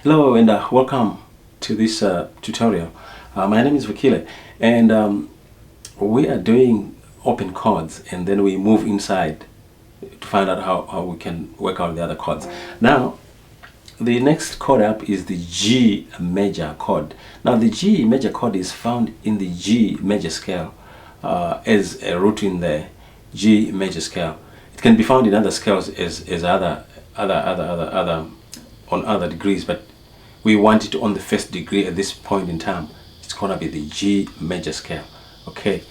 Hello and welcome to this tutorial. My name is Vakile, and we are doing open chords, and then we move inside to find out how we can work out the other chords. Now, the next chord up is the G major chord. Now, the G major chord is found in the G major scale as a root in the G major scale. It can be found in other scales as other on other degrees, but we want it on the first degree at this point in time. It's gonna be the G major scale. Okay,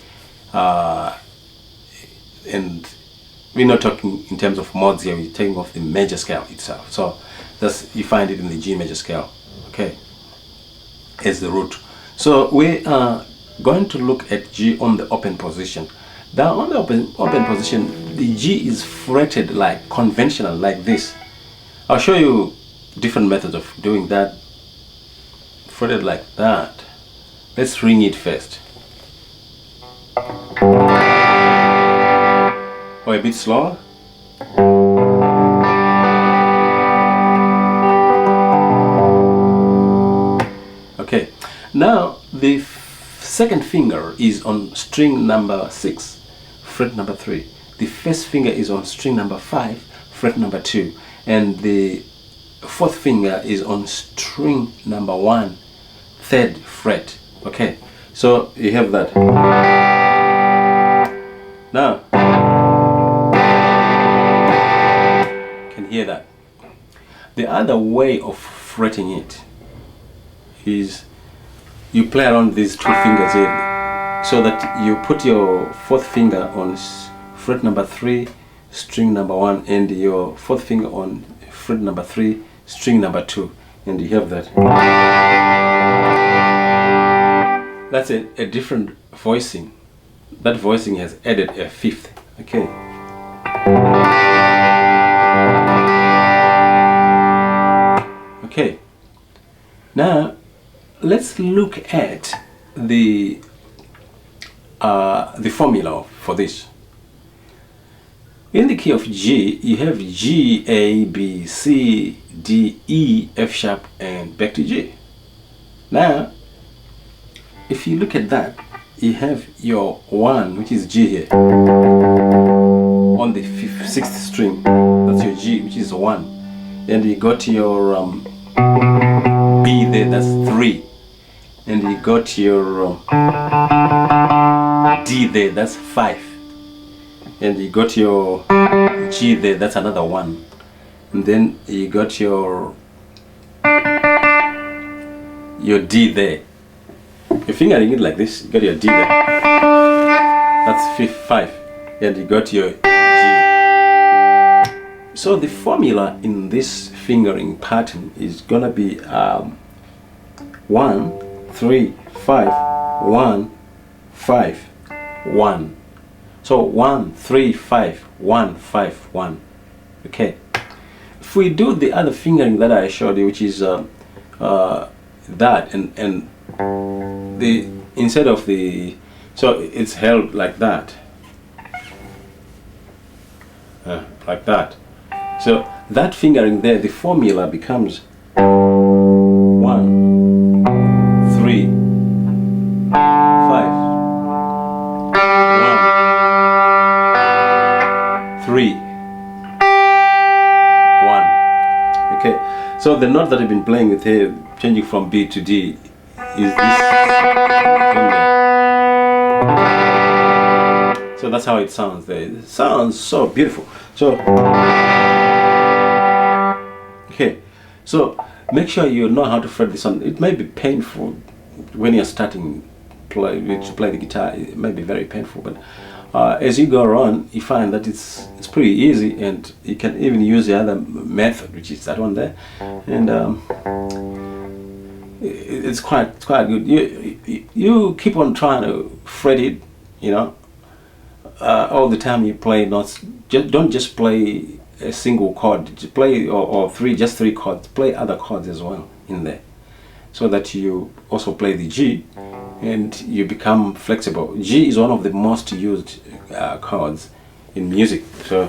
and we're not talking in terms of modes here. We're taking off the major scale itself. So that's, you find it in the G major scale. Okay, as the root. So we are going to look at G on the open position. Now on the open position, the G is fretted like conventional, like this. I'll show you different methods of doing that. Fretted like that. Let's ring it first. Or a bit slower. Okay, now the second finger is on string number 6, fret number 3. The first finger is on string number 5, fret number 2, and the fourth finger is on string number 1, 3rd fret. Okay, so you have that. Now, you can hear that. The other way of fretting it is you play around these two fingers here, so that you put your fourth finger on fret number 3, string number 1, and your fourth finger on fret number 3, string number 2, and you have that. That's a different voicing. That voicing has added a 5th. Okay. Okay. Now let's look at the formula for this. In the key of G, you have G, A, B, C, D, E, F sharp, and back to G. Now, if you look at that, you have your 1, which is G here, on the 6th string. That's your G, which is 1. And you got your B there, that's 3. And you got your D there, that's 5. And you got your G there, that's another 1. And then you got your D there. You're fingering it like this, you got your D there. That's 5. And you got your G. So the formula in this fingering pattern is gonna be 1, 3, 5, 1, 5, 1. So 1, 3, 5, 1, 5, 1. Okay. If we do the other fingering that I showed you, which is that, and the instead of the, so it's held like that, like that. So that fingering there, the formula becomes 1, 3, 5, 1, 3, 1. Okay, so the note that I've been playing with here, changing from B to D, is this finger. So that's how it sounds there. It sounds so beautiful. So okay, so make sure you know how to fret this on. It may be painful when you're starting to play the guitar. It may be very painful, but as you go around, you find that it's pretty easy, and you can even use the other method, which is that one there, and it's quite good. You keep on trying to fret it, you know, all the time you play notes. Don't just play a single chord. Just play or just three chords. Play other chords as well in there, so that you also play the G, and you become flexible. G is one of the most used chords in music. So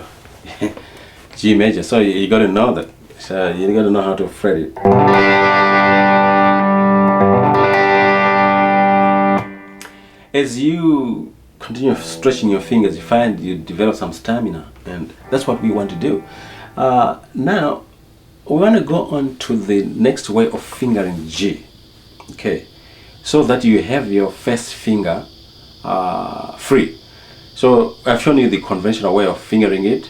G major. So you got to know that. So you got to know how to fret it. as you continue stretching your fingers, you find you develop some stamina, and that's what we want to do. Now we want to go on to the next way of fingering G. Okay, so that you have your first finger free. So I've shown you the conventional way of fingering it.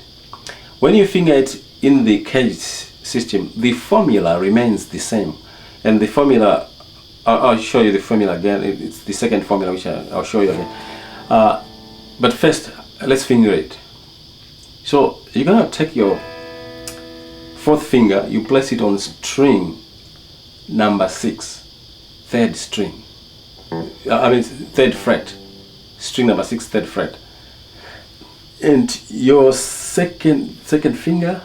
When you finger it in the CAGED system, the formula remains the same, and the formula, I'll show you the formula again. It's the second formula which I'll show you again. But first, let's finger it. So you're gonna take your fourth finger, you place it on string number 6, third string. Third fret. String number 6, third fret. And your second finger,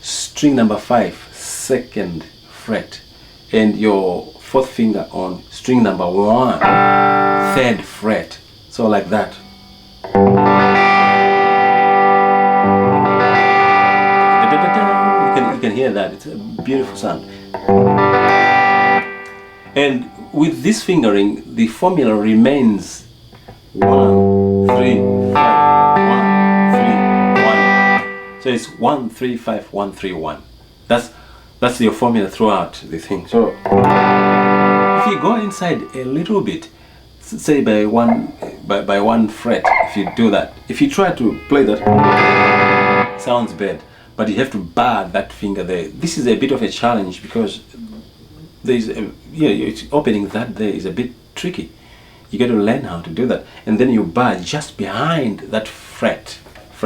string number 5, second fret. And your fourth finger on string number 1, third fret. So like that. You can hear that. It's a beautiful sound. And with this fingering, the formula remains 1, 3, 5, 1, 3, 1. So it's 1, 3, 5, 1, 3, 1. That's your formula throughout the thing. So if you go inside a little bit, say by one fret, if you do that, if you try to play that, sounds bad, but you have to bar that finger there. This is a bit of a challenge because there's it's opening that there is a bit tricky. You got to learn how to do that, and then you bar just behind that fret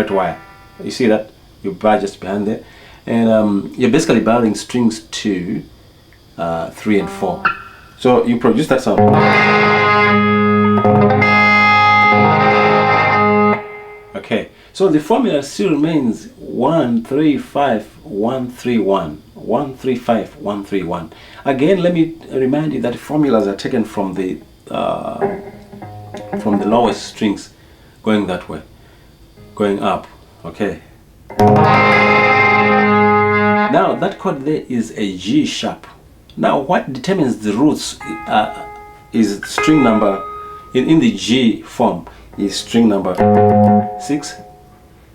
wire. You see that? You bar just behind there, and you're basically barring strings 2, 3, and 4. So you produce that sound. Okay, so the formula still remains 1, 3, 5, 1, 3, 1, 1, 3, 5, 1, 3, 1. Again, let me remind you that formulas are taken from the lowest strings, going that way, going up. Okay. Now that chord there is a G sharp. Now what determines the roots is string number in the G form is string number 6,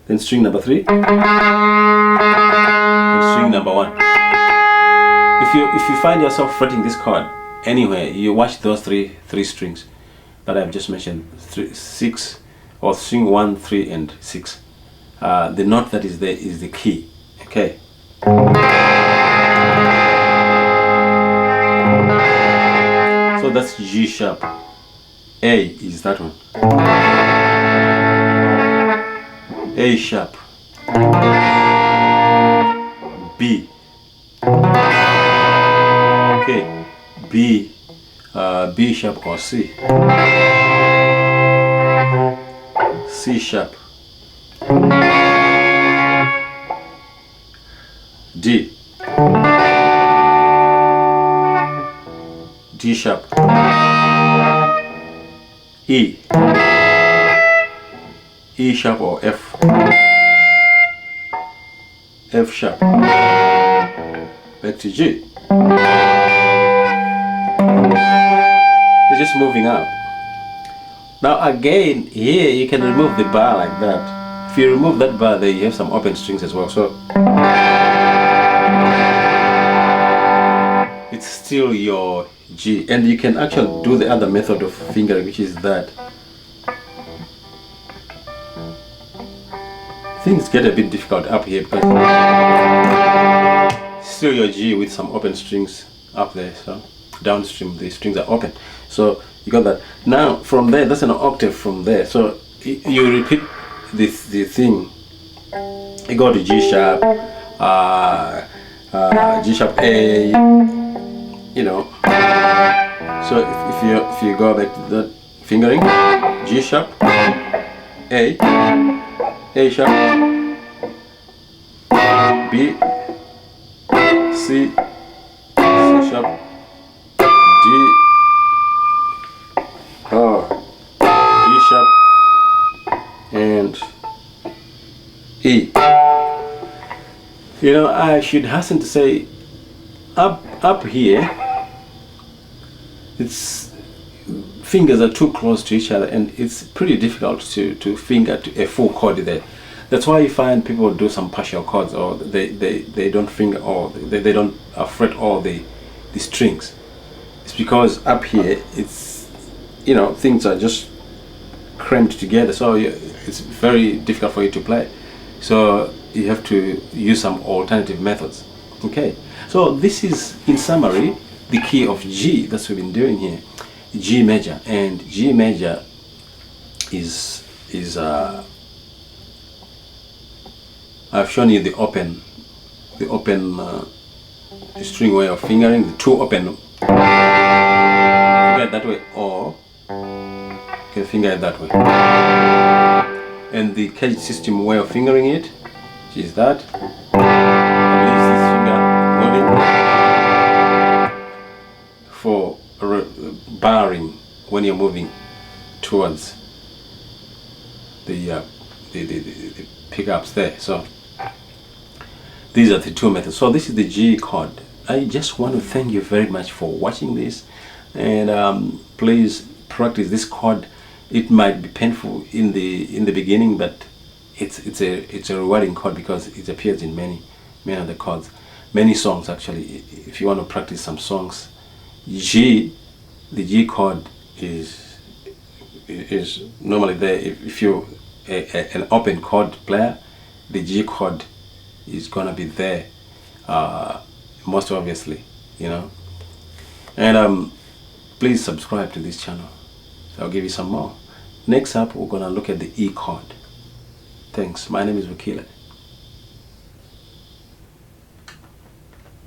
then string number 3, and string number 1. If you find yourself fretting this chord anywhere, you watch those three strings that I've just mentioned, 6, or string 1, 3, and 6. The note that is there is the key. Okay. So that's G sharp. A is that one. A sharp. B. Okay. B. B sharp or C. C sharp. D. D sharp. E. E sharp or F. F sharp. Back to G. We're just moving up. Now again, here you can remove the bar like that. If you remove that bar there, you have some open strings as well. So it's still your G, and you can actually do the other method of fingering, which is that. Things get a bit difficult up here because still your G with some open strings up there. So downstream the strings are open. So you got that. Now from there, that's an octave from there. So you repeat the thing. You go to G sharp, G sharp A. You know. So if you go back to that fingering, G sharp, A sharp, B, C, C sharp, D, D sharp, and E. You know, I should hasten to say, up here, it's fingers are too close to each other, and it's pretty difficult to finger to a full chord there. That's why you find people do some partial chords, or they don't finger, or they don't fret all the strings. It's because up here it's, you know, things are just crammed together, so it's very difficult for you to play. So you have to use some alternative methods. Okay, so this is, in summary, the key of G. That's what we've been doing here. G major, and G major is I've shown you the open string way of fingering, the two open. Finger it that way, or you can finger it that way. And the CAGED system way of fingering it is that. Leaves this finger moving for barring when you're moving towards the pickups there. So these are the two methods. So this is the G chord. I just want to thank you very much for watching this, and please practice this chord. It might be painful in the beginning, but it's a rewarding chord because it appears in many of the chords, many songs actually. If you want to practice some songs, the G chord is normally there. If you're an open chord player, the G chord is gonna be there, most obviously, you know. And please subscribe to this channel. I'll give you some more. Next up, we're gonna look at the E chord. Thanks. My name is Wakile.